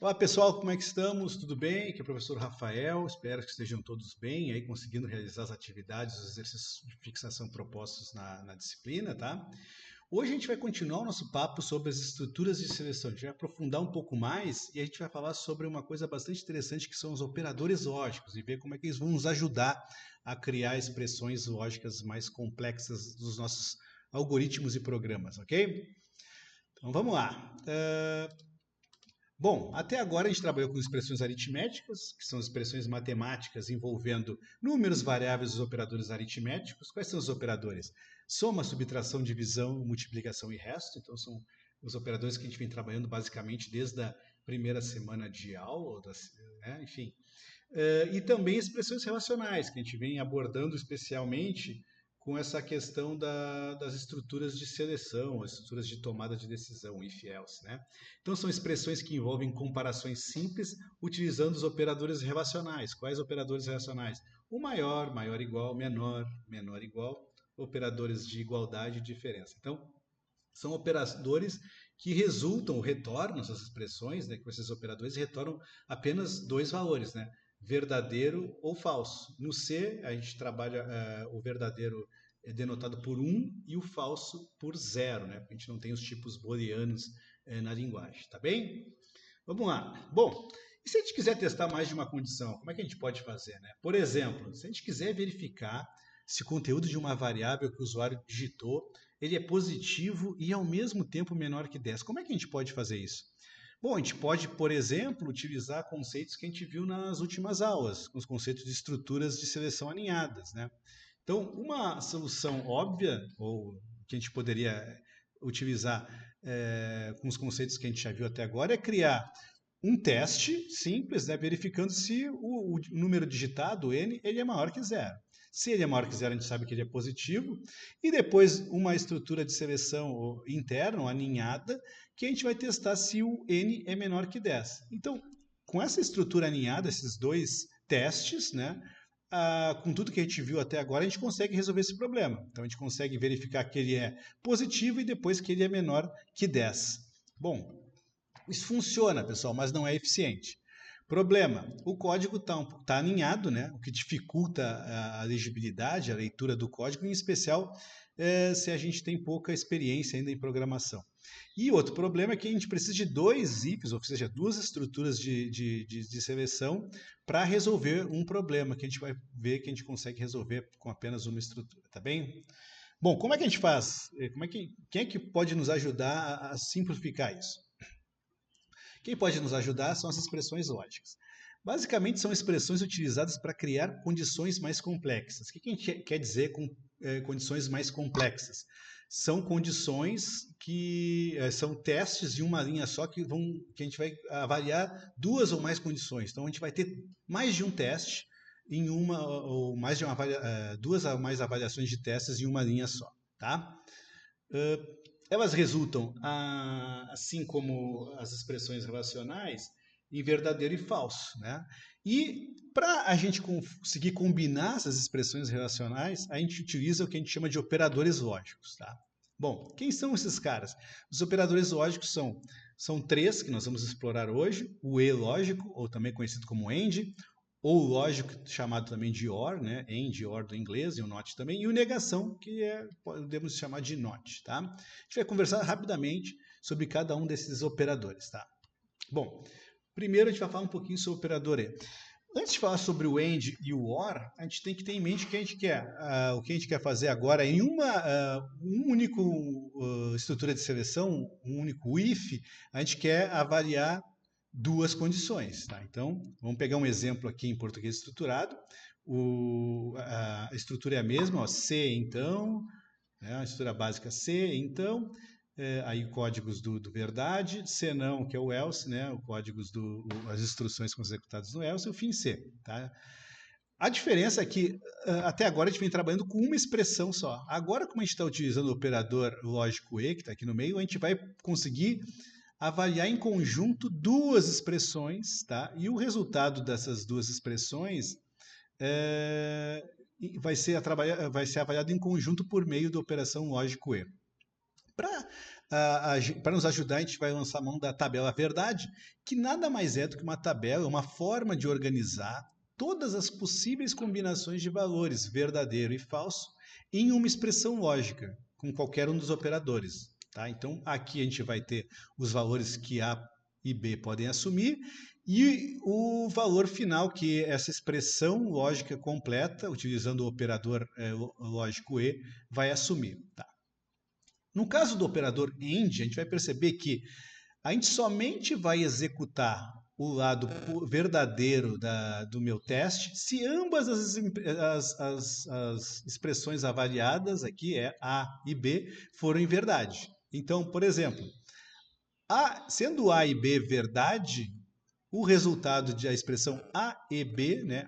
Olá pessoal, como é que estamos? Tudo bem? Aqui é o professor Rafael, espero que estejam todos bem, aí conseguindo realizar as atividades, os exercícios de fixação propostos na disciplina, tá? Hoje a gente vai continuar o nosso papo sobre as estruturas de seleção, a gente vai aprofundar um pouco mais e a gente vai falar sobre uma coisa bastante interessante que são os operadores lógicos e ver como é que eles vão nos ajudar a criar expressões lógicas mais complexas dos nossos algoritmos e programas, ok? Então vamos lá. Bom, até agora a gente trabalhou com expressões aritméticas, que são expressões matemáticas envolvendo números, variáveis e operadores aritméticos. Quais são os operadores? Soma, subtração, divisão, multiplicação e resto. Então, são os operadores que a gente vem trabalhando basicamente desde a primeira semana de aula, né? Enfim. E também expressões relacionais, que a gente vem abordando especialmente com essa questão das estruturas de seleção, as estruturas de tomada de decisão, if else, né? Então são expressões que envolvem comparações simples utilizando os operadores relacionais. Quais operadores relacionais? O maior, maior igual, menor, menor igual, operadores de igualdade e diferença. Então, são operadores que resultam, retornam essas expressões, né, com esses operadores retornam apenas dois valores, né? Verdadeiro ou falso. No C, a gente trabalha o verdadeiro é denotado por e o falso por 0, né? Porque a gente não tem os tipos booleanos na linguagem, tá bem? Vamos lá. Bom, e se a gente quiser testar mais de uma condição, como é que a gente pode fazer, né? Por exemplo, se a gente quiser verificar se o conteúdo de uma variável que o usuário digitou, ele é positivo e ao mesmo tempo menor que 10, como é que a gente pode fazer isso? Bom, a gente pode, por exemplo, utilizar conceitos que a gente viu nas últimas aulas, os conceitos de estruturas de seleção alinhadas, né? Então, uma solução óbvia, ou que a gente poderia utilizar com os conceitos que a gente já viu até agora, é criar um teste simples, né, verificando se o número digitado, n, ele é maior que zero. Se ele é maior que zero, a gente sabe que ele é positivo. E depois uma estrutura de seleção interna, ou aninhada, que a gente vai testar se o n é menor que 10. Então, com essa estrutura aninhada, esses dois testes, né, com tudo que a gente viu até agora, a gente consegue resolver esse problema. Então, a gente consegue verificar que ele é positivo e depois que ele é menor que 10. Bom, isso funciona, pessoal, mas não é eficiente. Problema: o código está aninhado, né? O que dificulta a legibilidade, a leitura do código, em especial se a gente tem pouca experiência ainda em programação. E outro problema é que a gente precisa de dois ifs, ou seja, duas estruturas de seleção para resolver um problema que a gente vai ver que a gente consegue resolver com apenas uma estrutura, tá bem? Bom, como é que a gente faz? Quem é que pode nos ajudar a simplificar isso? Quem pode nos ajudar são as expressões lógicas. Basicamente, são expressões utilizadas para criar condições mais complexas. O que a gente quer dizer com condições mais complexas? São condições que são testes de uma linha só que a gente vai avaliar duas ou mais condições. Então, a gente vai ter mais de um teste em uma ou mais de duas ou mais avaliações de testes em uma linha só, tá? Elas resultam, assim como as expressões relacionais, em verdadeiro e falso, né? E para a gente conseguir combinar essas expressões relacionais, a gente utiliza o que a gente chama de operadores lógicos, tá? Bom, quem são esses caras? Os operadores lógicos são três que nós vamos explorar hoje: o e lógico, ou também conhecido como AND, ou lógico chamado também de OR, né? AND, OR do inglês, e o NOT também, e o negação, que podemos chamar de NOT, tá? A gente vai conversar rapidamente sobre cada um desses operadores, tá? Bom, primeiro a gente vai falar um pouquinho sobre o operador E. Antes de falar sobre o AND e o OR, a gente tem que ter em mente o que a gente quer. O que a gente quer fazer agora em um único estrutura de seleção, um único if, a gente quer avaliar duas condições. Tá? Então, vamos pegar um exemplo aqui em português estruturado. A estrutura é a mesma, ó, C então, né, a estrutura básica C então, aí códigos do verdade, C não, que é o else, né, o códigos as instruções que são executadas no else, e o fim C. Tá? A diferença é que até agora a gente vem trabalhando com uma expressão só. Agora, como a gente está utilizando o operador lógico E, que está aqui no meio, a gente vai conseguir avaliar em conjunto duas expressões, tá? E o resultado dessas duas expressões vai ser avaliado em conjunto por meio da operação lógico E. Para para nos ajudar, a gente vai lançar mão da tabela verdade, que nada mais é do que uma tabela, uma forma de organizar todas as possíveis combinações de valores, verdadeiro e falso, em uma expressão lógica, com qualquer um dos operadores. Tá? Então, aqui a gente vai ter os valores que A e B podem assumir, e o valor final que essa expressão lógica completa, utilizando o operador lógico E, vai assumir. Tá? No caso do operador AND, a gente vai perceber que a gente somente vai executar o lado verdadeiro do meu teste se ambas as expressões avaliadas, aqui é A e B, forem verdade. Então, por exemplo, sendo A e B verdade, o resultado da expressão A e B, né,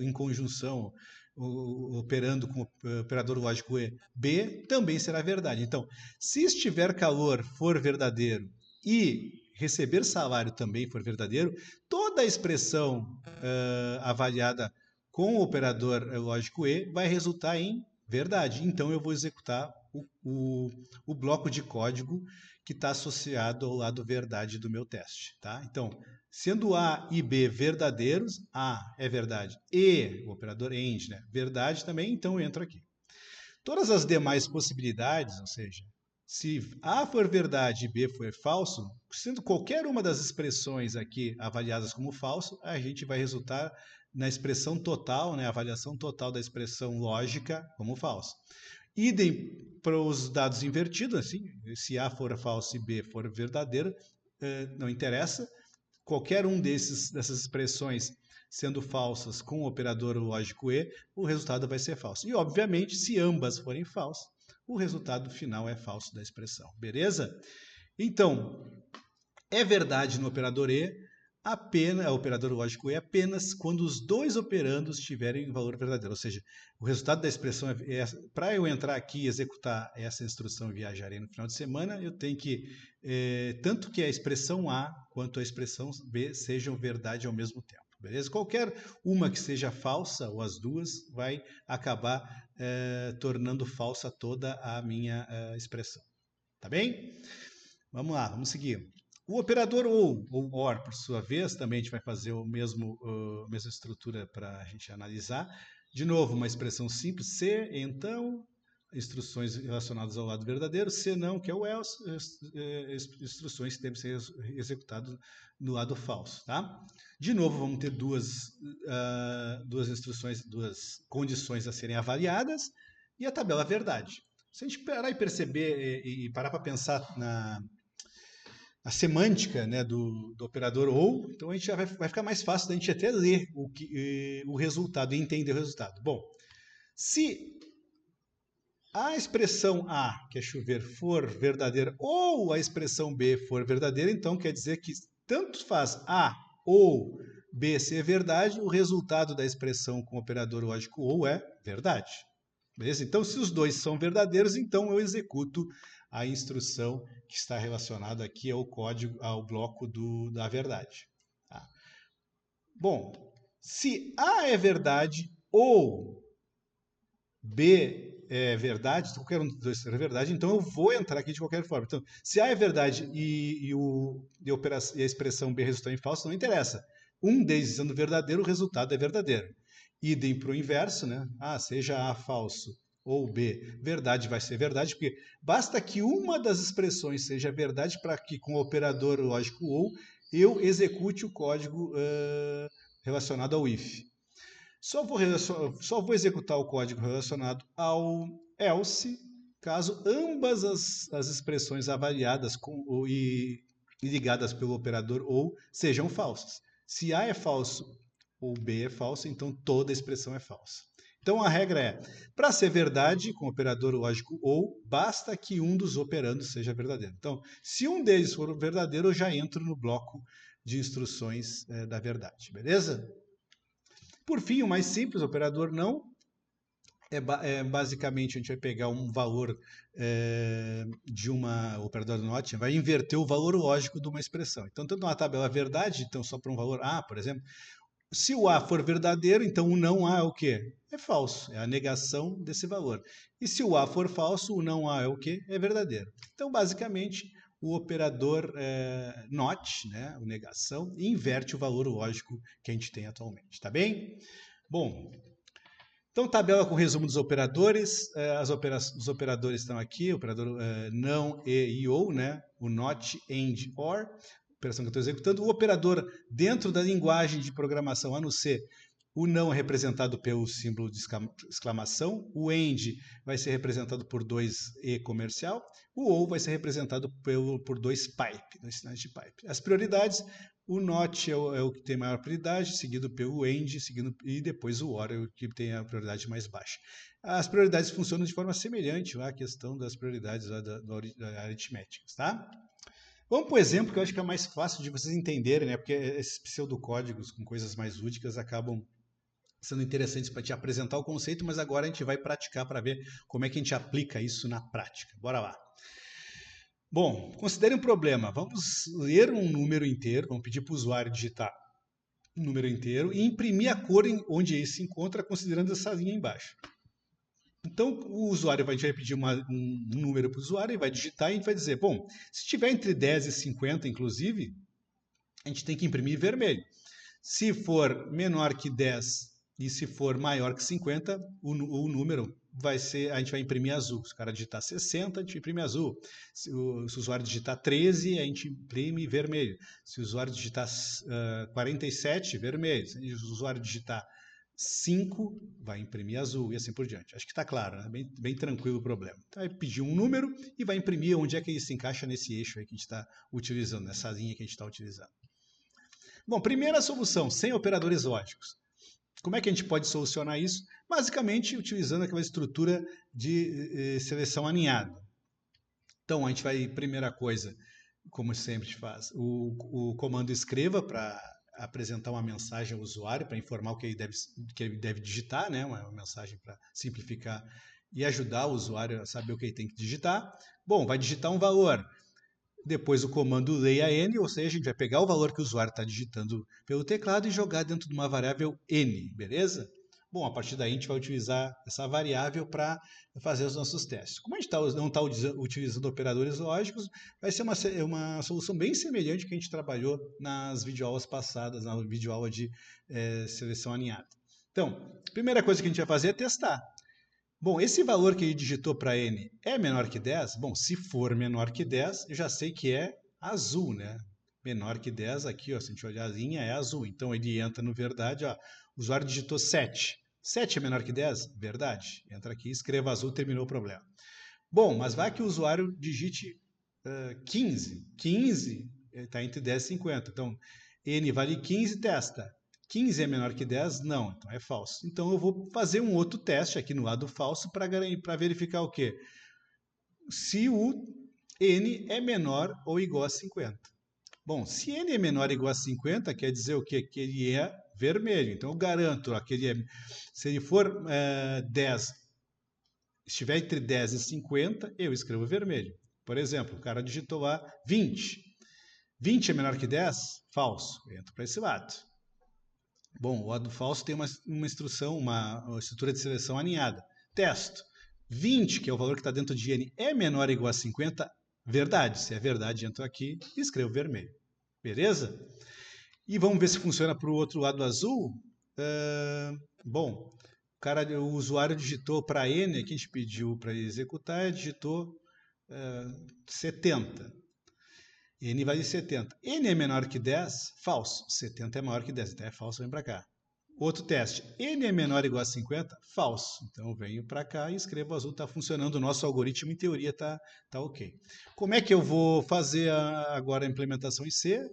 em conjunção, operando com o operador lógico E, B, também será verdade. Então, se estiver calor for verdadeiro e receber salário também for verdadeiro, toda a expressão avaliada com o operador lógico E vai resultar em verdade. Então, eu vou executar o bloco de código que está associado ao lado verdade do meu teste. Tá? Então, sendo A e B verdadeiros, A é verdade e o operador AND, né, verdade também, então eu entro aqui. Todas as demais possibilidades, ou seja, se A for verdade e B for falso, sendo qualquer uma das expressões aqui avaliadas como falso, a gente vai resultar na expressão total, né, a avaliação total da expressão lógica como falso. Idem para os dados invertidos, assim, se A for falso e B for verdadeiro, não interessa. Qualquer um dessas expressões sendo falsas com o operador lógico E, o resultado vai ser falso. E, obviamente, se ambas forem falsas, o resultado final é falso da expressão. Beleza? Então, é verdade no operador E, o operador lógico E, apenas quando os dois operandos tiverem valor verdadeiro. Ou seja, o resultado da expressão para eu entrar aqui e executar essa instrução viajarei no final de semana, eu tenho que, tanto que a expressão A quanto a expressão B sejam verdade ao mesmo tempo. Beleza? Qualquer uma que seja falsa, ou as duas, vai acabar tornando falsa toda a minha expressão. Tá bem? Vamos lá, vamos seguir. O operador ou OR, por sua vez, também a gente vai fazer a mesma estrutura para a gente analisar. De novo, uma expressão simples, se, então, instruções relacionadas ao lado verdadeiro, se não, que é o else, instruções que devem ser executadas no lado falso. Tá? De novo, vamos ter duas instruções, duas condições a serem avaliadas e a tabela verdade. Se a gente parar e perceber e parar para pensar a semântica, né, do operador ou, então a gente já vai ficar mais fácil da gente até ler o resultado e entender o resultado. Bom, se a expressão A, que é chover, for verdadeira ou a expressão B for verdadeira, então quer dizer que tanto faz A ou B ser verdade, o resultado da expressão com o operador lógico ou é verdade. Beleza? Então, se os dois são verdadeiros, então eu executo a instrução que está relacionada aqui ao código, ao bloco da verdade. Tá? Bom, se A é verdade ou B é verdade, qualquer um dos dois é verdade, então eu vou entrar aqui de qualquer forma. Então, se A é verdade e a expressão B resultar em falso, não interessa. Um deles sendo verdadeiro, o resultado é verdadeiro. Idem para o inverso, né? Seja A falso ou B verdade, vai ser verdade, porque basta que uma das expressões seja verdade para que com o operador lógico ou eu execute o código relacionado ao if. Só vou executar o código relacionado ao else caso ambas as expressões avaliadas e ligadas pelo operador ou sejam falsas. Se A é falso ou B é falso, então toda a expressão é falsa. Então a regra é, para ser verdade com o operador lógico ou, basta que um dos operandos seja verdadeiro. Então, se um deles for verdadeiro, eu já entro no bloco de instruções da verdade, beleza? Por fim, o mais simples, o operador não, basicamente a gente vai pegar um valor de uma operador not, vai inverter o valor lógico de uma expressão. Então, tanto uma tabela verdade, então só para um valor A, por exemplo, Se o A for verdadeiro, então o não A é o quê? É falso, é a negação desse valor. E se o A for falso, o não A é o quê? É verdadeiro. Então, basicamente, o operador NOT, né, o negação, inverte o valor lógico que a gente tem atualmente, tá bem? Bom, então tabela com resumo dos operadores, os operadores estão aqui, operador não, e ou, né, o NOT, AND, OR, operação que eu estou executando. O operador dentro da linguagem de programação, a não ser o não é representado pelo símbolo de exclamação, o AND vai ser representado por dois E comercial, o OR vai ser representado por dois pipe, dois sinais de pipe. As prioridades, o NOT é o que tem maior prioridade, seguido pelo AND, e depois o OR é o que tem a prioridade mais baixa. As prioridades funcionam de forma semelhante à questão das prioridades da aritméticas, tá? Vamos para o exemplo que eu acho que é mais fácil de vocês entenderem, né? Porque esses pseudocódigos com coisas mais lúdicas acabam sendo interessantes para te apresentar o conceito, mas agora a gente vai praticar para ver como é que a gente aplica isso na prática. Bora lá. Bom, considere um problema. Vamos ler um número inteiro, vamos pedir para o usuário digitar um número inteiro e imprimir a cor onde ele se encontra, considerando essa linha embaixo. Então, o usuário a gente vai pedir um número para o usuário e vai digitar e a gente vai dizer, bom, se estiver entre 10 e 50, inclusive, a gente tem que imprimir vermelho. Se for menor que 10 e se for maior que 50, o número vai ser, a gente vai imprimir azul. Se o cara digitar 60, a gente imprime azul. Se o usuário digitar 13, a gente imprime vermelho. Se o usuário digitar 47, vermelho. Se o usuário digitar 5, vai imprimir azul e assim por diante. Acho que está claro, né? Bem tranquilo o problema. Então, vai pedir um número e vai imprimir onde é que ele se encaixa nesse eixo aí que a gente está utilizando, nessa linha que a gente está utilizando. Bom, primeira solução, sem operadores lógicos. Como é que a gente pode solucionar isso? Basicamente, utilizando aquela estrutura de seleção aninhada. Então, a gente vai, primeira coisa, como sempre faz, o comando escreva para apresentar uma mensagem ao usuário, para informar o que ele deve digitar, né? Uma mensagem para simplificar e ajudar o usuário a saber o que ele tem que digitar. Bom, vai digitar um valor. Depois o comando leia n, ou seja, a gente vai pegar o valor que o usuário está digitando pelo teclado e jogar dentro de uma variável n, beleza? Bom, a partir daí a gente vai utilizar essa variável para fazer os nossos testes. Como a gente não está utilizando operadores lógicos, vai ser uma solução bem semelhante que a gente trabalhou nas videoaulas passadas, na videoaula de seleção aninhada. Então, a primeira coisa que a gente vai fazer é testar. Bom, esse valor que ele digitou para n é menor que 10? Bom, se for menor que 10, eu já sei que é azul, né? Menor que 10 aqui, ó, se a gente olhar a linha, é azul. Então ele entra no verdade, ó, o usuário digitou 7. 7 é menor que 10? Verdade. Entra aqui, escreva azul, terminou o problema. Bom, mas vai que o usuário digite 15. 15 está entre 10 e 50. Então, n vale 15, testa. 15 é menor que 10? Não, então é falso. Então eu vou fazer um outro teste aqui no lado falso para verificar o quê? Se o n é menor ou igual a 50. Bom, se n é menor ou igual a 50, quer dizer o quê? Que ele é vermelho. Então eu garanto, ó, que se ele for 10, estiver entre 10 e 50, eu escrevo vermelho. Por exemplo, o cara digitou lá 20. 20 é menor que 10? Falso. Eu entro para esse lado. Bom, o lado falso tem uma instrução, uma estrutura de seleção aninhada. Testo. 20, que é o valor que está dentro de n, é menor ou igual a 50? Verdade. Se é verdade, entro aqui e escrevo vermelho. Beleza? E vamos ver se funciona para o outro lado azul. Bom, o usuário digitou para n, que a gente pediu para executar, digitou 70. N vale 70. N é menor que 10? Falso. 70 é maior que 10, então é falso, vem para cá. Outro teste. N é menor ou igual a 50? Falso. Então eu venho para cá e escrevo azul, está funcionando. O nosso algoritmo, em teoria, está ok. Como é que eu vou fazer agora a implementação em C?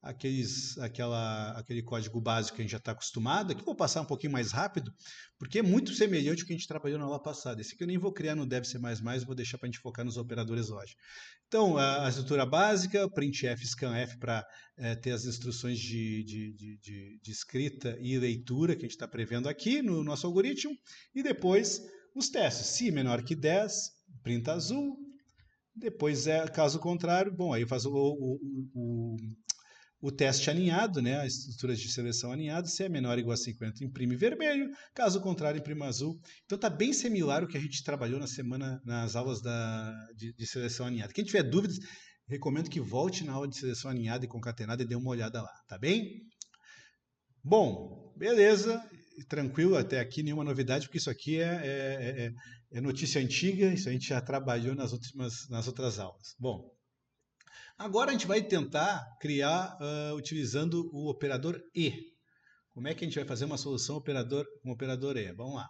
Aquele código básico que a gente já está acostumado. Aqui vou passar um pouquinho mais rápido, porque é muito semelhante ao que a gente trabalhou na aula passada. Esse aqui eu nem vou criar no Dev C++, vou deixar para a gente focar nos operadores lógicos. Então, a estrutura básica, printf, scanf para ter as instruções de escrita e leitura que a gente está prevendo aqui no nosso algoritmo. E depois os testes. Se menor que 10, printa azul. Depois, caso contrário, bom, aí faz o teste aninhado, né, a estrutura de seleção aninhada, se é menor ou igual a 50, imprime vermelho, caso contrário, imprime azul. Então está bem similar o que a gente trabalhou nas aulas de seleção aninhada. Quem tiver dúvidas, recomendo que volte na aula de seleção aninhada e concatenada e dê uma olhada lá, tá bem? Bom, beleza, tranquilo até aqui, nenhuma novidade, porque isso aqui é notícia antiga, isso a gente já trabalhou nas outras aulas. Bom, agora a gente vai tentar criar utilizando o operador E. Como é que a gente vai fazer uma solução com o operador E? Vamos lá.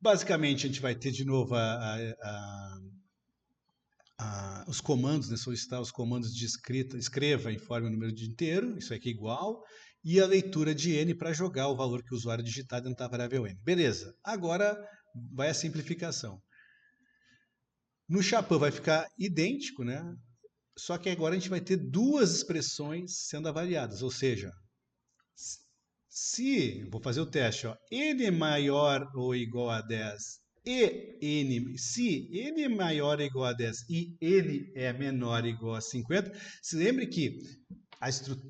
Basicamente, a gente vai ter de novo os comandos, né? Solicitar os comandos de escreva, informe o número de inteiro, isso aqui é igual, e a leitura de N para jogar o valor que o usuário digitar dentro da variável N. Beleza, agora vai a simplificação. No Chapan vai ficar idêntico, né? Só que agora a gente vai ter duas expressões sendo avaliadas, ou seja, vou fazer o teste, ó, n maior ou igual a 10 se n maior ou igual a 10 e n é menor ou igual a 50, se lembre que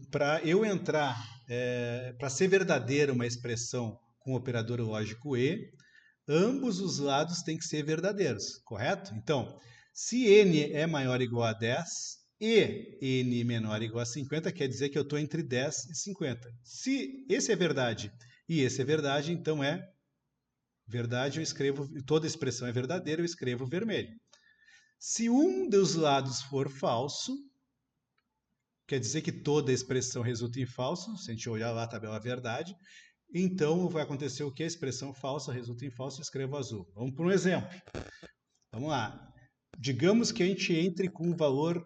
para eu entrar, para ser verdadeira uma expressão com o operador lógico E, ambos os lados têm que ser verdadeiros, correto? Então, se n é maior ou igual a 10 e n menor ou igual a 50, quer dizer que eu estou entre 10 e 50. Se esse é verdade e esse é verdade, então é verdade, eu escrevo, toda expressão é verdadeira, eu escrevo vermelho. Se um dos lados for falso, quer dizer que toda expressão resulta em falso, se a gente olhar lá a tabela verdade, então vai acontecer o que? A expressão falsa resulta em falso, eu escrevo azul. Vamos para um exemplo. Vamos lá. Digamos que a gente entre com o valor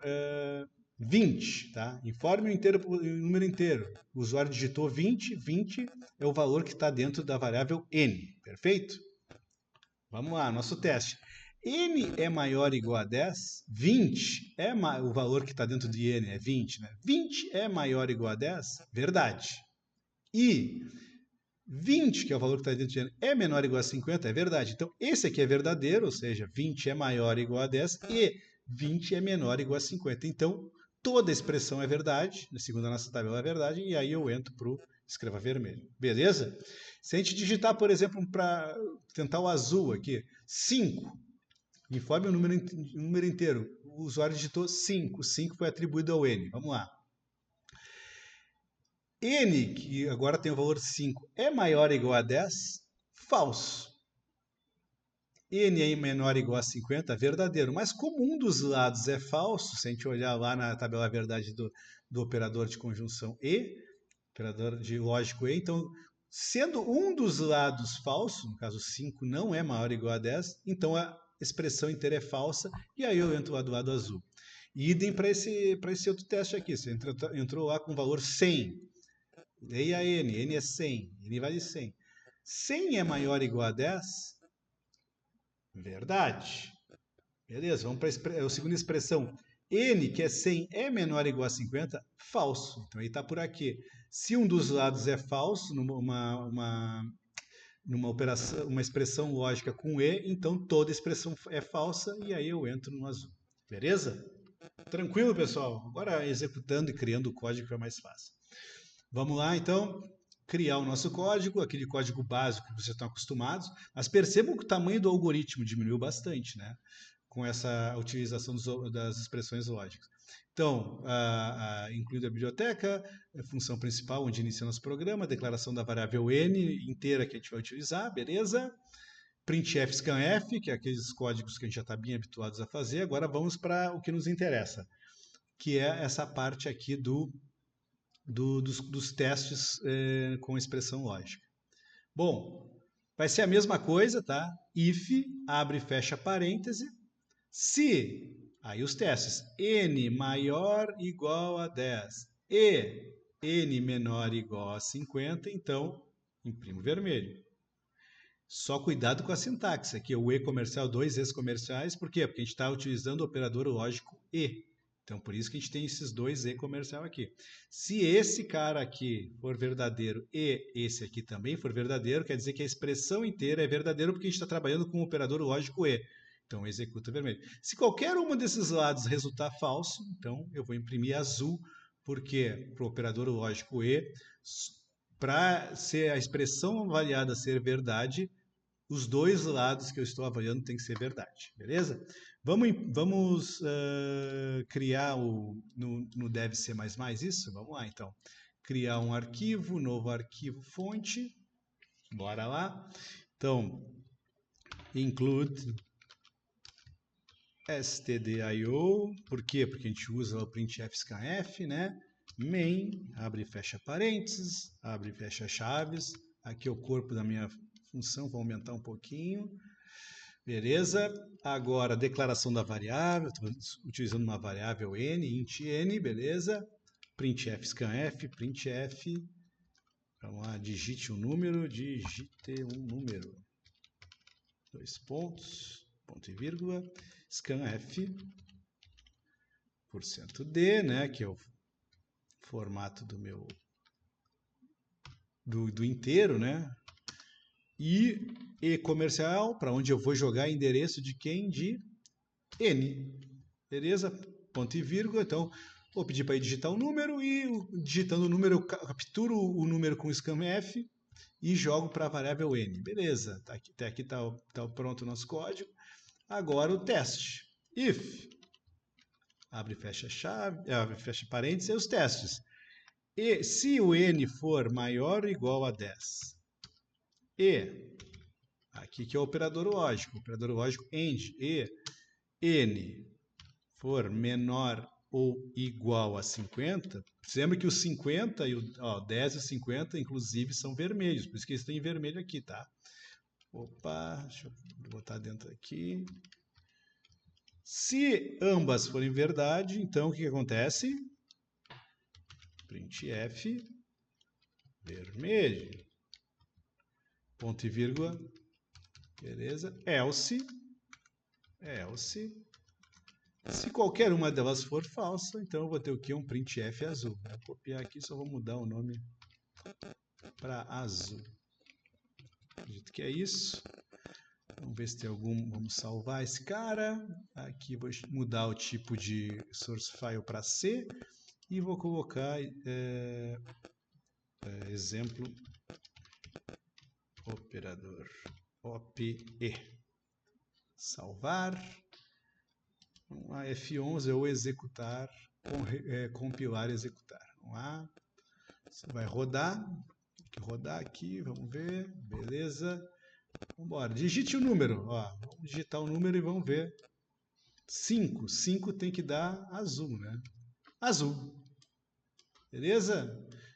20, tá? Informe o número inteiro. O usuário digitou 20, 20 é o valor que está dentro da variável n, perfeito? Vamos lá, nosso teste. N é maior ou igual a 10, 20 é o valor que está dentro de N, é 20, né? 20 é maior ou igual a 10, verdade. E 20, que é o valor que está dentro de N, é menor ou igual a 50, é verdade. Então, esse aqui é verdadeiro, ou seja, 20 é maior ou igual a 10 e 20 é menor ou igual a 50. Então, toda expressão é verdade, segundo a nossa tabela é verdade, e aí eu entro para o escreva vermelho. Beleza? Se a gente digitar, por exemplo, para tentar o azul aqui, 5, informe o número inteiro. O usuário digitou 5, 5 foi atribuído ao N. Vamos lá. N, que agora tem o valor 5, é maior ou igual a 10? Falso. N é menor ou igual a 50? Verdadeiro. Mas como um dos lados é falso, se a gente olhar lá na tabela verdade do operador de conjunção E, operador de lógico E, então, sendo um dos lados falso, no caso 5 não é maior ou igual a 10, então a expressão inteira é falsa, e aí eu entro lá do lado azul. Idem para esse outro teste aqui, você entrou lá com o valor 100, leia N, N é 100, N vale 100. 100 é maior ou igual a 10? Verdade. Beleza, vamos para a segunda expressão. N, que é 100, é menor ou igual a 50? Falso. Então, ele está por aqui. Se um dos lados é falso, numa operação, uma expressão lógica com E, então toda expressão é falsa e aí eu entro no azul. Beleza? Tranquilo, pessoal? Agora executando e criando o código é mais fácil. Vamos lá, então, criar o nosso código, aquele código básico que vocês estão acostumados, mas percebam que o tamanho do algoritmo diminuiu bastante, né? Com essa utilização das expressões lógicas. Então, incluindo a biblioteca, a função principal, onde inicia nosso programa, a declaração da variável n inteira que a gente vai utilizar, beleza? Printf, scanf, que é aqueles códigos que a gente já está bem habituados a fazer. Agora vamos para o que nos interessa, que é essa parte aqui dos testes com expressão lógica. Bom, vai ser a mesma coisa, tá? If, abre e fecha parêntese, se, aí os testes, n maior ou igual a 10 e n menor ou igual a 50, então imprimo vermelho. Só cuidado com a sintaxe, aqui o E comercial, dois E's comerciais, por quê? Porque a gente está utilizando o operador lógico E. Então, por isso que a gente tem esses dois E comercial aqui. Se esse cara aqui for verdadeiro e esse aqui também for verdadeiro, quer dizer que a expressão inteira é verdadeira porque a gente está trabalhando com o operador lógico E. Então, executa vermelho. Se qualquer um desses lados resultar falso, então eu vou imprimir azul, Por quê? Para o operador lógico E, para ser a expressão avaliada ser verdade, os dois lados que eu estou avaliando tem que ser verdade, beleza? Vamos criar no Dev C++ isso? Vamos lá, então. Criar um arquivo, novo arquivo fonte. Bora lá. Então, include stdio. Por quê? Porque a gente usa o printf scanf, né? Main, abre e fecha parênteses, abre e fecha chaves. Aqui é o corpo da minha função, vou aumentar um pouquinho. Beleza? Agora, declaração da variável, estou utilizando uma variável n, int n, beleza? Printf scanf, printf, vamos lá, digite um número, dois pontos, ponto e vírgula, scanf, %d, né, que é o formato do meu, do inteiro, né? E comercial, para onde eu vou jogar endereço de quem? De n. Beleza? Ponto e vírgula. Então, vou pedir para digitar um número e, digitando o número, eu capturo o número com scanf e jogo para a variável n. Beleza, até aqui tá pronto o nosso código. Agora o teste. If, abre e fecha chave, abre e fecha parênteses, e os testes. E se o n for maior ou igual a 10, e, aqui que é o operador lógico AND, e n for menor ou igual a 50, lembra que o 50 e o 10 e o 50, inclusive, são vermelhos, por isso que eles estão em vermelho aqui, tá? Opa, deixa eu botar dentro aqui. Se ambas forem verdade, então o que acontece? Printf vermelho, ponto e vírgula, beleza? Else, se qualquer uma delas for falsa, então eu vou ter o que? Um printf azul. Vou copiar aqui, só vou mudar o nome para azul. Acredito que é isso. Vamos ver se tem algum. Vamos salvar esse cara. Aqui vou mudar o tipo de source file para C e vou colocar exemplo operador OPE. Salvar. Vamos lá, F11 ou executar, compilar e executar. Vamos lá. Você vai rodar. Tem que rodar aqui, vamos ver. Beleza. Vamos embora. Digite o número. Ó, vamos digitar o número e vamos ver. 5. 5 tem que dar azul, né? Azul. Beleza?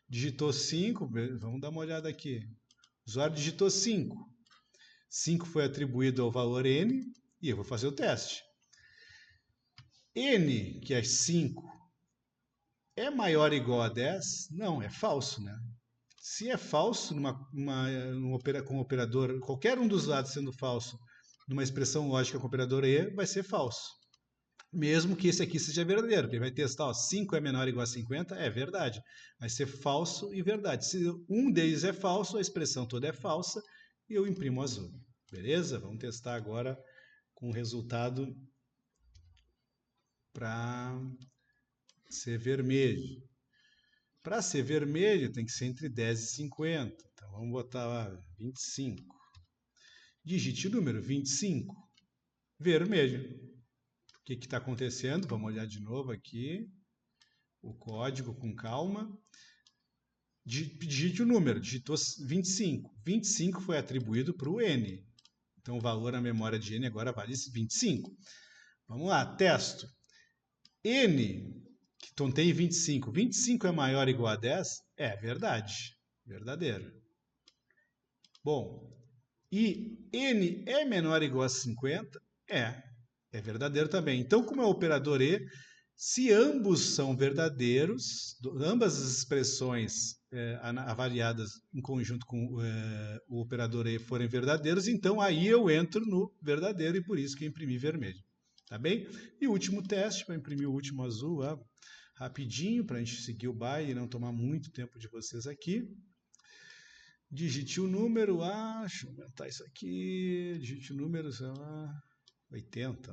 Digitou 5. Vamos dar uma olhada aqui. O usuário digitou 5. 5 foi atribuído ao valor n e eu vou fazer o teste. N, que é 5, é maior ou igual a 10? Não, é falso, né? Se é falso, com o operador, qualquer um dos lados sendo falso, numa expressão lógica com o operador E, vai ser falso. Mesmo que esse aqui seja verdadeiro, porque ele vai testar, ó, 5 é menor ou igual a 50, é verdade. Vai ser falso e verdade. Se um deles é falso, a expressão toda é falsa e eu imprimo azul. Beleza? Vamos testar agora com o resultado para ser vermelho. Para ser vermelho tem que ser entre 10 e 50. Então vamos botar lá 25. Digite o número 25. Vermelho. O que está acontecendo? Vamos olhar de novo aqui. O código com calma. Digite o número. Digitou 25. 25 foi atribuído para o n. Então o valor na memória de n agora vale 25. Vamos lá, testo. N, que contém 25. 25 é maior ou igual a 10? É verdade. Verdadeiro. Bom, e n é menor ou igual a 50? É verdadeiro também. Então, como é o operador E, se ambos são verdadeiros, ambas as expressões avaliadas em conjunto com o operador E forem verdadeiros, então aí eu entro no verdadeiro e por isso que eu imprimi vermelho. Tá bem? E o último teste, para imprimir o último azul, rapidinho, para a gente seguir o baile e não tomar muito tempo de vocês aqui. Digite o número, deixa eu aumentar isso aqui, digite o número, sei lá, 80.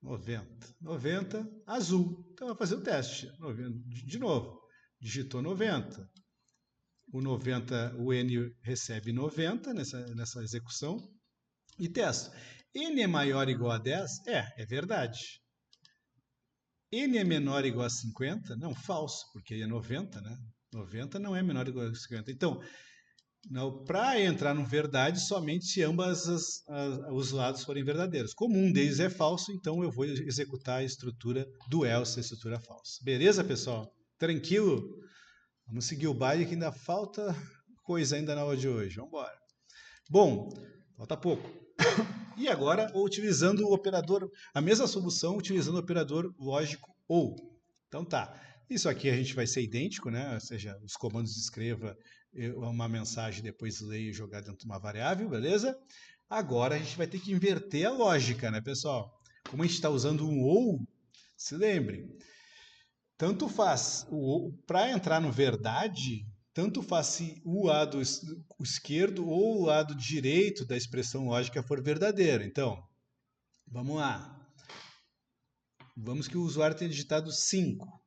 90. 90, azul. Então, vai fazer o teste. De novo, digitou 90. O N recebe 90 nessa execução e testa. N é maior ou igual a 10? É verdade. N é menor ou igual a 50? Não, falso, porque é 90, né? 90 não é menor ou igual a 50. Então, para entrar no verdade, somente se ambos os lados forem verdadeiros. Como um deles é falso, então eu vou executar a estrutura do else, a estrutura falsa. Beleza, pessoal? Tranquilo? Vamos seguir o baile que ainda falta coisa ainda na aula de hoje. Vamos embora. Bom, falta pouco. E agora, utilizando o operador, a mesma solução, utilizando o operador lógico ou. Então tá. Isso aqui a gente vai ser idêntico, né? Ou seja, os comandos escreva uma mensagem, depois leia e jogar dentro de uma variável, beleza? Agora a gente vai ter que inverter a lógica, né, pessoal? Como a gente está usando um ou, se lembre, tanto faz para entrar no verdade, tanto faz se o lado esquerdo ou o lado direito da expressão lógica for verdadeiro. Então, vamos lá. Vamos que o usuário tenha digitado 5.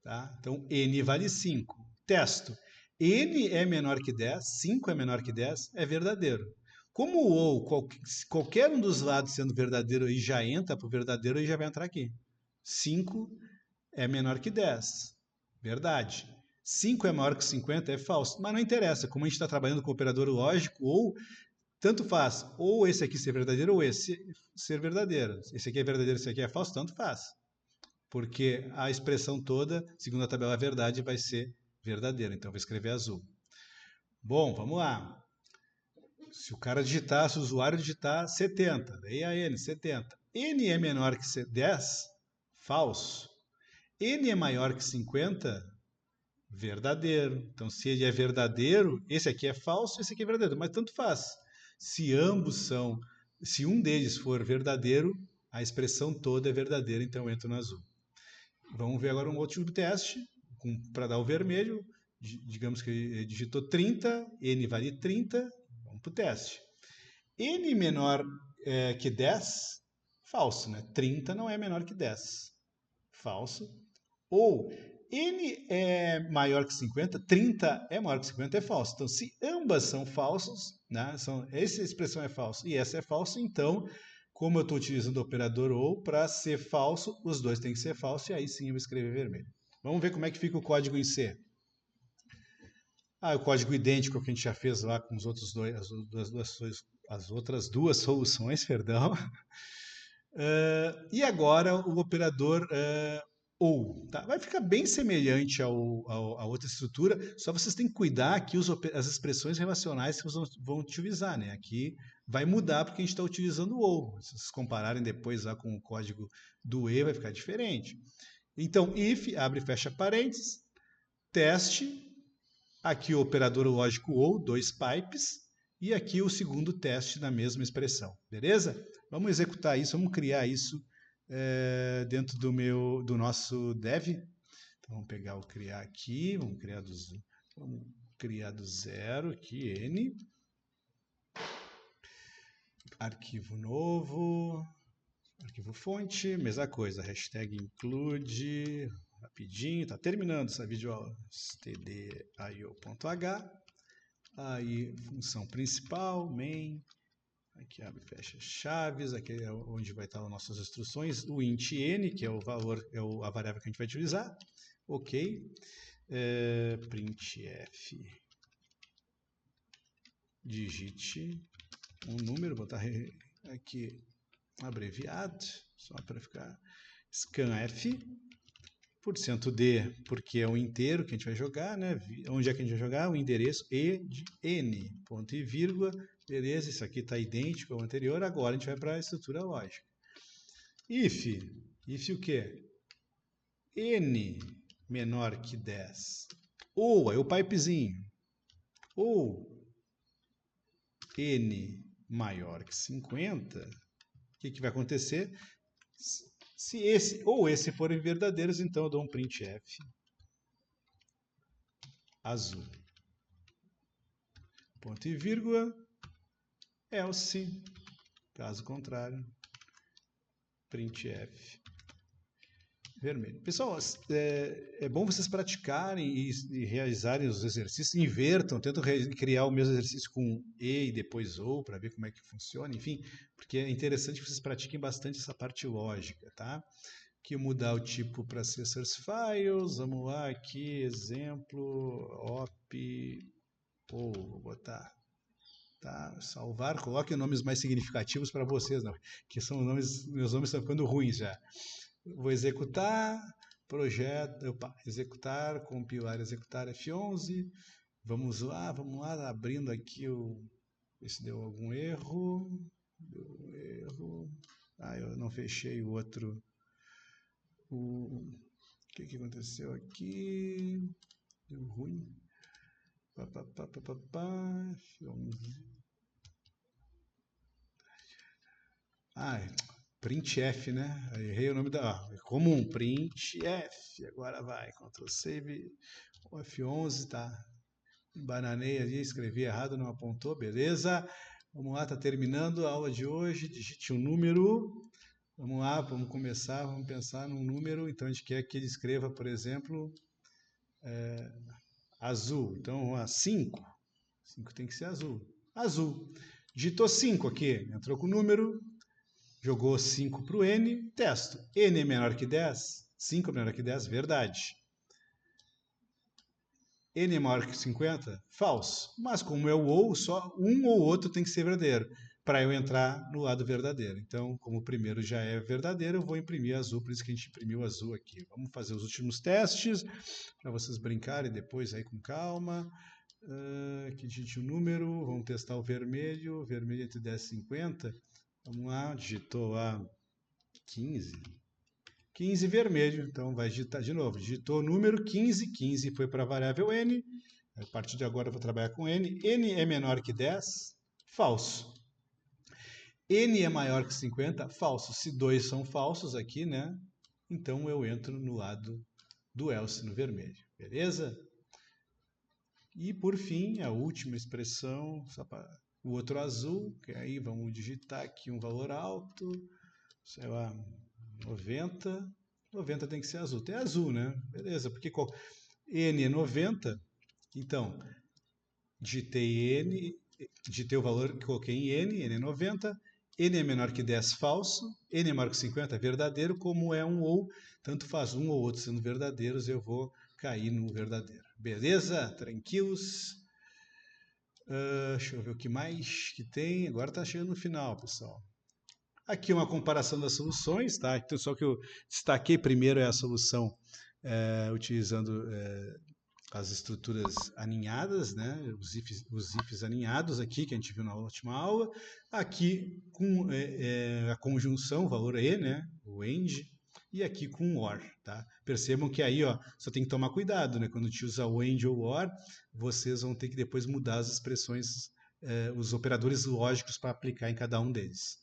Tá? Então, n vale 5. Testo. N é menor que 10, 5 é menor que 10, é verdadeiro. Como o ou, qualquer um dos lados sendo verdadeiro aí já entra para o verdadeiro e já vai entrar aqui. 5 é menor que 10. Verdade. 5 é maior que 50 é falso. Mas não interessa, como a gente está trabalhando com operador lógico, ou tanto faz, ou esse aqui ser verdadeiro ou esse ser verdadeiro. Esse aqui é verdadeiro, esse aqui é falso, tanto faz. Porque a expressão toda, segundo a tabela verdade, vai ser verdadeira. Então, eu vou escrever azul. Bom, vamos lá. Se o cara digitar, se o usuário digitar 70, daí a N, 70. N é menor que 10? Falso. N é maior que 50? Verdadeiro. Então, se ele é verdadeiro, esse aqui é falso, esse aqui é verdadeiro. Mas tanto faz. Se ambos são, se um deles for verdadeiro, a expressão toda é verdadeira, então eu entro no azul. Vamos ver agora um outro tipo de teste, para dar o vermelho. Digamos que ele digitou 30, N vale 30, vamos para o teste. N menor que 10, falso, né? 30 não é menor que 10. Falso. Ou N é maior que 50, 30 é maior que 50, é falso. Então, se ambas são falsos, né, essa expressão é falsa e essa é falsa, então, como eu estou utilizando o operador ou, para ser falso, os dois têm que ser falsos, e aí sim eu vou escrever vermelho. Vamos ver como é que fica o código em C. O código idêntico que a gente já fez lá com os outros dois, as outras duas soluções, perdão. E agora o operador ou. Tá? Vai ficar bem semelhante a outra estrutura, só vocês têm que cuidar que as expressões relacionais que vocês vão utilizar. Né? Aqui vai mudar porque a gente está utilizando o ou. Se vocês compararem depois lá com o código do E, vai ficar diferente. Então, if, abre e fecha parênteses, teste, aqui o operador lógico ou, 2 pipes, e aqui o segundo teste na mesma expressão. Beleza? Vamos executar isso, vamos criar isso dentro do nosso dev. Então, vamos pegar o criar aqui, vamos criar do zero aqui, N. Arquivo novo, arquivo fonte, mesma coisa, hashtag include, rapidinho, tá terminando essa videoaula, stdio.h, aí função principal, main, aqui abre e fecha chaves, aqui é onde vai estar as nossas instruções, o int n, que é o valor, a variável que a gente vai utilizar, ok, printf, digite um número, botar aqui abreviado, só para ficar scanf, %d, porque é um inteiro que a gente vai jogar, né? Onde é que a gente vai jogar? O endereço e de n, ponto e vírgula, beleza, isso aqui está idêntico ao anterior, agora a gente vai para a estrutura lógica. If o quê? N menor que 10, ou, é o pipezinho, ou N maior que 50, o que vai acontecer? Se esse ou esse forem verdadeiros, então eu dou um printf azul. Ponto e vírgula, else, caso contrário, printf vermelho. Pessoal, é bom vocês praticarem e realizarem os exercícios, invertam, tentam criar o mesmo exercício com e depois ou, para ver como é que funciona, enfim, porque é interessante que vocês pratiquem bastante essa parte lógica, tá? Aqui mudar o tipo para source files, vamos lá, aqui, exemplo, op, ou, vou botar, tá, salvar, coloque nomes mais significativos para vocês, não, que são nomes, meus nomes estão ficando ruins já. Vou executar, projeto, executar, compilar, executar F11. Vamos lá, abrindo aqui ver se deu algum erro. Deu erro. Eu não fechei o outro. O que aconteceu aqui? Deu ruim. F11. Printf, né? Errei o nome da... comum, printf. Agora vai, Ctrl Save, F11, tá? Bananei ali, escrevi errado, não apontou, beleza. Vamos lá, tá terminando a aula de hoje. Digite um número. Vamos lá, vamos começar, vamos pensar num número. Então a gente quer que ele escreva, por exemplo, azul. Então, vamos lá, 5. 5 tem que ser azul. Azul. Digitou 5 aqui, entrou com o número. Jogou 5 para o N, testo. N é menor que 10? 5 é menor que 10? Verdade. N é maior que 50? Falso. Mas como é o ou, só um ou outro tem que ser verdadeiro, para eu entrar no lado verdadeiro. Então, como o primeiro já é verdadeiro, eu vou imprimir azul, por isso que a gente imprimiu azul aqui. Vamos fazer os últimos testes, para vocês brincarem depois aí com calma. Aqui digite um número, vamos testar o vermelho entre 10 e 50. Vamos lá, digitou lá 15. 15 vermelho, então vai digitar de novo. Digitou o número 15, 15 foi para a variável n. A partir de agora eu vou trabalhar com n. N é menor que 10? Falso. N é maior que 50? Falso. Se dois são falsos aqui, né? Então eu entro no lado do else no vermelho. Beleza? E por fim, a última expressão, o outro azul, que aí vamos digitar aqui um valor alto, sei lá, 90. 90 tem que ser azul. Tem azul, né? Beleza, porque N é 90, então digitei N, digitei o valor que coloquei em N é 90, N é menor que 10, falso, N é maior que 50, verdadeiro, como é um ou, tanto faz um ou outro sendo verdadeiros, eu vou cair no verdadeiro. Beleza? Tranquilos? Deixa eu ver o que mais que tem. Agora está chegando no final, pessoal. Aqui uma comparação das soluções, tá? Então, só que eu destaquei primeiro é a solução utilizando as estruturas aninhadas, né? Os ifs aninhados aqui, que a gente viu na última aula. Aqui com a conjunção, o valor e, né? O AND. E aqui com o OR, tá? Percebam que aí, ó, só tem que tomar cuidado, né? Quando a gente usa o AND ou OR, vocês vão ter que depois mudar as expressões, os operadores lógicos para aplicar em cada um deles.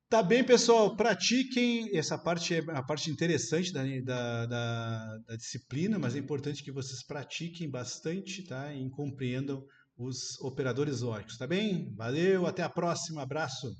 Tá bem, pessoal, pratiquem, essa parte é a parte interessante da disciplina, mas é importante que vocês pratiquem bastante, tá? E compreendam os operadores lógicos, tá bem? Valeu, até a próxima, abraço!